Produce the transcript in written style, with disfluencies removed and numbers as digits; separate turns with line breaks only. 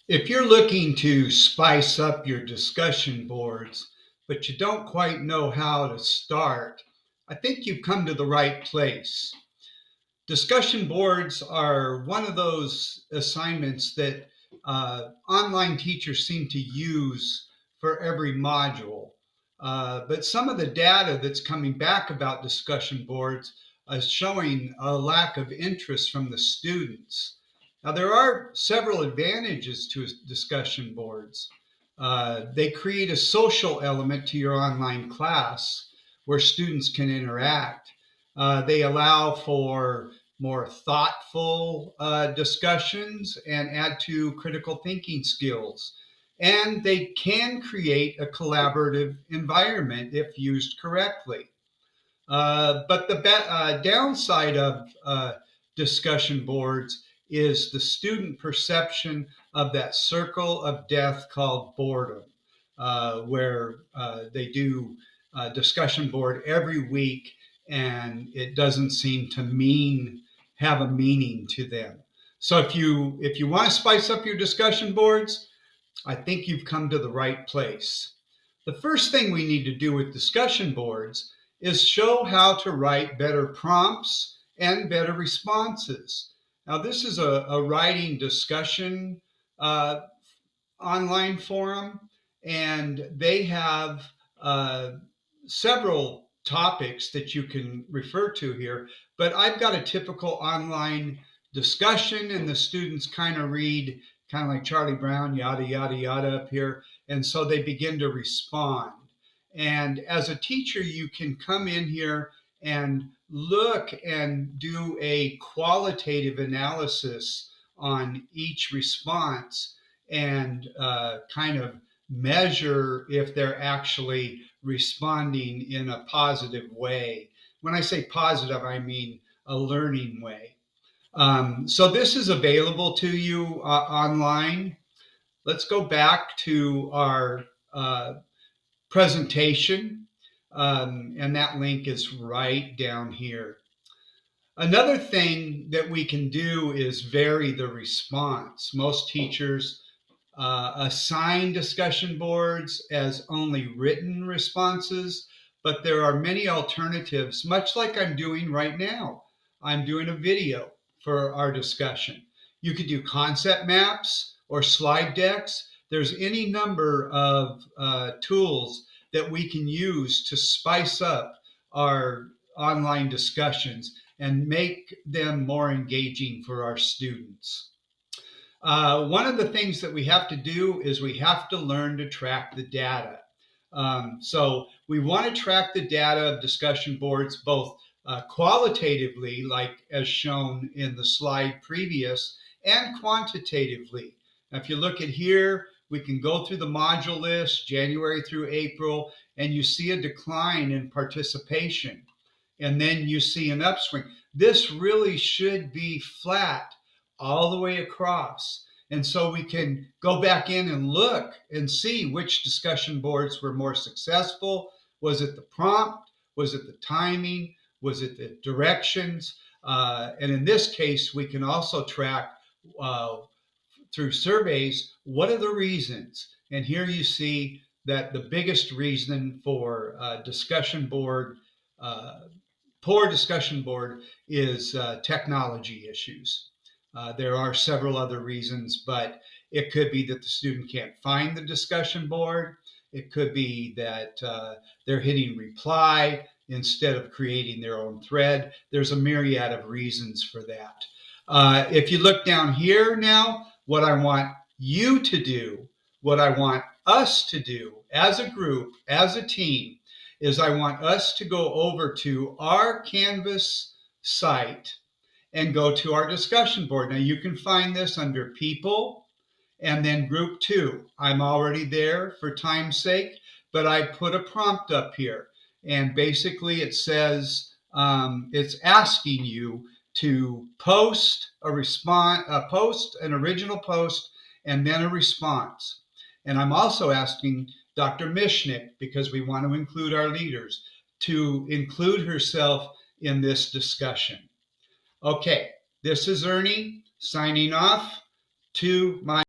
If you're looking to spice up your discussion boards, but you don't quite know how to start, I think you've come to the right place. Discussion boards are one of those assignments that online teachers seem to use for every module. But some of the data that's coming back about discussion boards is showing a lack of interest from the students. Now, there are several advantages to discussion boards. They create a social element to your online class where students can interact. They allow for more thoughtful discussions and add to critical thinking skills. And they can create a collaborative environment if used correctly. But the downside of discussion boards is the student perception of that circle of death called boredom, where they do a discussion board every week and it doesn't seem to have a meaning to them. So if you want to spice up your discussion boards, I think you've come to the right place. The first thing we need to do with discussion boards is show how to write better prompts and better responses. Now, this is a writing discussion uh, online forum, and they have several topics that you can refer to here. But I've got a typical online discussion, and the students kind of read, kind of like Charlie Brown, yada, yada, yada up here. And so they begin to respond. And as a teacher, you can come in here and look and do a qualitative analysis on each response and kind of measure if they're actually responding in a positive way. When I say positive, I mean a learning way. So this is available to you online. Let's go back to our presentation, and that link is right down here. Another thing that we can do is vary the response. Most teachers assign discussion boards as only written responses, but there are many alternatives, much like I'm doing right now. I'm doing a video for our discussion. You could do concept maps or slide decks. There's any number of tools that we can use to spice up our online discussions and make them more engaging for our students. One of the things that we have to do is we have to learn to track the data. So we want to track the data of discussion boards both qualitatively, like as shown in the slide previous, and quantitatively. Now, if you look at here, we can go through the module list, January through April, and you see a decline in participation. And then you see an upswing. This really should be flat all the way across. And so we can go back in and look and see which discussion boards were more successful. Was it the prompt? Was it the timing? Was it the directions? And in this case, we can also track uh, through surveys what are the reasons. And here you see that the biggest reason for discussion board poor discussion board is technology issues. There are several other reasons, but it could be that the student can't find the discussion board. It could be that they're hitting reply instead of creating their own thread. There's a myriad of reasons for that. If you look down here now, what I want you to do, what I want us to do as a group, as a team, is I want us to go over to our Canvas site and go to our discussion board. Now you can find this under People and then Group 2. I'm already there for time's sake, but I put a prompt up here. And basically it says, it's asking you to post post an original post and then a response. And I'm also asking Dr. Mishnik, because we want to include our leaders, to include herself in this discussion. Okay, this is Ernie signing off to my